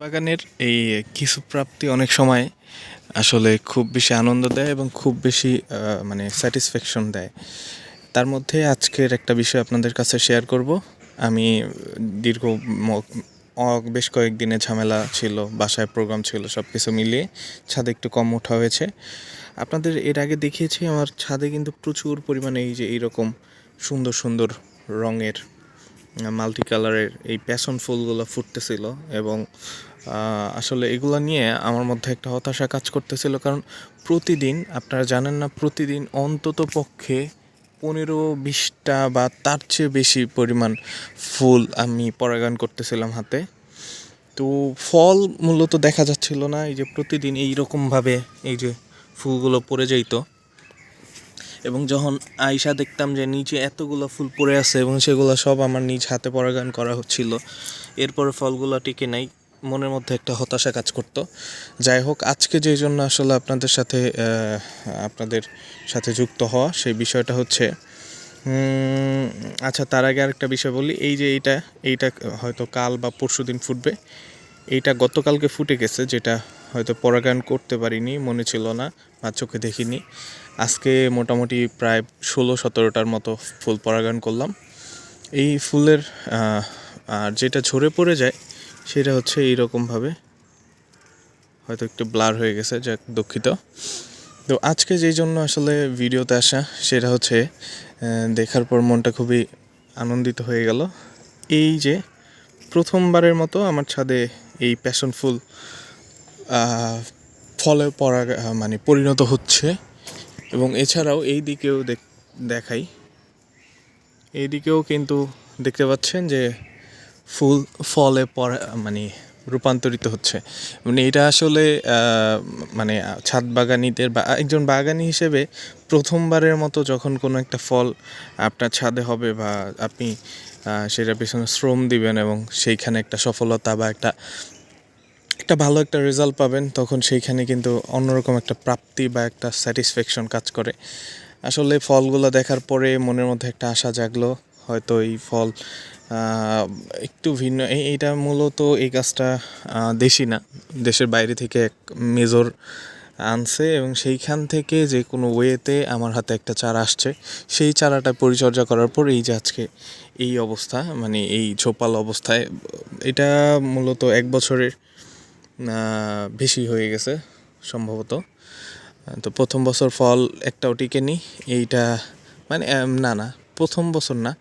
বাগানের এই কিছু প্রাপ্তি অনেক সময় আসলে খুব বেশি আনন্দ দেয় এবং খুব বেশি মানে স্যাটিসফ্যাকশন দেয়। তার মধ্যে আজকের একটা বিষয় আপনাদের কাছে শেয়ার করব। আমি দীর্ঘ বেশ কয়েকদিনের ঝামেলা ছিল, বাসায় প্রোগ্রাম ছিল, সব কিছু মিলিয়ে ছাদে একটু কম ওঠা হয়েছে। আপনাদের এর আগে দেখিয়েছি আমার ছাদে কিন্তু প্রচুর পরিমাণে এই যে এইরকম সুন্দর সুন্দর রঙের মাল্টি কালারের এই প্যাশন ফুলগুলো ফুটতেছিল এবং আসলে এগুলো নিয়ে আমার মধ্যে একটা হতাশা কাজ করতেছিল, কারণ প্রতিদিন আপনারা জানেন না, প্রতিদিন অন্তত পক্ষে 15-20টা বা তার চেয়ে বেশি পরিমাণ ফুল আমি পরাগায়ন করতেছিলাম হাতে। তো ফল মূলত দেখা যাচ্ছিল না, এই যে প্রতিদিন এইরকমভাবে এই যে ফুলগুলো পড়ে যাইত এবং যখন আয়সা দেখতাম যে নিচে এতগুলো ফুল পড়ে আছে এবং সেগুলো সব আমার নিজ হাতে পরাগায়ন করা হচ্ছিল, এরপরে ফলগুলো টিকে নাই, মনের মধ্যে একটা হতাশা কাজ করতো। যাই হোক, আজকে যেই জন্য আসলে আপনাদের সাথে যুক্ত হওয়া, সেই বিষয়টা হচ্ছে আচ্ছা, তার আগে আরেকটা বিষয় বলি। এই যে এইটা হয়তো কাল বা পরশু দিন ফুটবে। এইটা গতকালকে ফুটে গেছে, যেটা হয়তো পরাগায়ন করতে পারিনি, মনে ছিল না বা চোখে দেখিনি। আজকে মোটামুটি প্রায় 16-17টার মতো ফুল পরাগায়ন করলাম। এই ফুলের আর যেটা ঝরে পড়ে যায় সেটা হচ্ছে এইরকমভাবে, হয়তো একটু ব্লার হয়ে গেছে, যাক দুঃখিত। তো আজকে যেই জন্য আসলে ভিডিওতে আসা, সেটা হচ্ছে দেখার পর মনটা খুবই আনন্দিত হয়ে গেল। এই যে প্রথমবারের মতো আমার ছাদে এই প্যাশন ফুল ফলে মানে পরিণত হচ্ছে। এবং এছাড়াও এই দিকেও দেখাই, এই দিকেও কিন্তু দেখতে পাচ্ছেন যে ফুল ফলে মানে রূপান্তরিত হচ্ছে। মানে এটা আসলে মানে ছাদ বাগানিদের বা একজন বাগানি হিসেবে প্রথমবারের মতো যখন কোনো একটা ফল আপনার ছাদে হবে বা আপনি সেটার পিছনে শ্রম দিবেন এবং সেইখানে একটা সফলতা বা একটা ভালো একটা রেজাল্ট পাবেন, তখন সেইখানে কিন্তু অন্যরকম একটা প্রাপ্তি বা একটা স্যাটিসফ্যাকশন কাজ করে। আসলে ফলগুলো দেখার পরে মনের মধ্যে একটা আশা জাগলো, হয়তো এই ফল একটু ভিন্ন। এইটা মূলত এই গাছটা দেশি না, দেশের বাইরে থেকে এক মেজর আনছে এবং সেইখান থেকে যে কোনো ওয়েতে আমার হাতে একটা চারা আসছে। সেই চারাটা পরিচর্যা করার পর এই যে আজকে এই অবস্থা, মানে এই ঝোপাল অবস্থায়, এটা মূলত 1 বছরের বেশি হয়ে গেছে সম্ভবত। তো প্রথম বছর ফল একটাও টিকেনি। এইটা মানে না, প্রথম বছর না,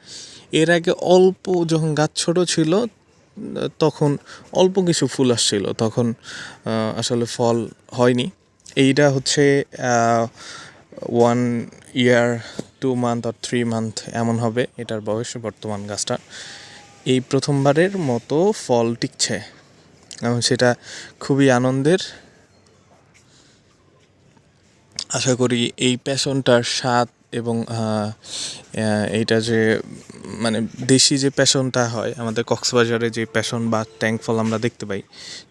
এর আগে অল্প যখন গাছ ছোট ছিল তখন অল্প কিছু ফুল আসছিল, তখন আসলে ফল হয়নি। এইটা হচ্ছে 1 ইয়ার 2 মান্থ আর 3 মান্থ এমন হবে এটার বয়স বর্তমান গাছটা। এই প্রথমবারের মতো ফল টিকছে এবং সেটা খুবই আনন্দের। আশা করি এই প্যাশনটার স্বাদ এবং এইটা যে মানে দেশি যে প্যাশনটা হয়, আমাদের কক্সবাজারে যে প্যাশন বা ট্যাঙ্ক ফল আমরা দেখতে পাই,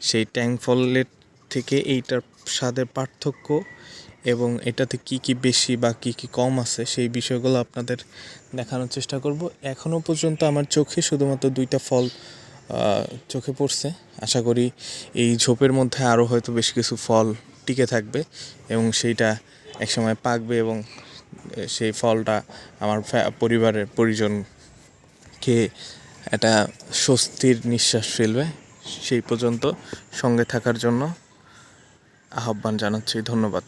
সেই ট্যাঙ্ক ফলের থেকে এইটার স্বাদের পার্থক্য এবং এটাতে কি কি বেশি বা কি কি কম আছে, সেই বিষয়গুলো আপনাদের দেখানোর চেষ্টা করব। এখনও পর্যন্ত আমার চোখে শুধুমাত্র 2টা ফল চোখে পড়ছে। আশা করি এই ঝোপের মধ্যে আরও হয়তো বেশ কিছু ফল টিকে থাকবে এবং সেইটা একসময় পাকবে এবং সেই ফলটা আমার পরিবারের পরিজনকে একটা স্বস্তির নিঃশ্বাস ফেলবে। সেই পর্যন্ত সঙ্গে থাকার জন্য আহ্বান জানাচ্ছি। ধন্যবাদ।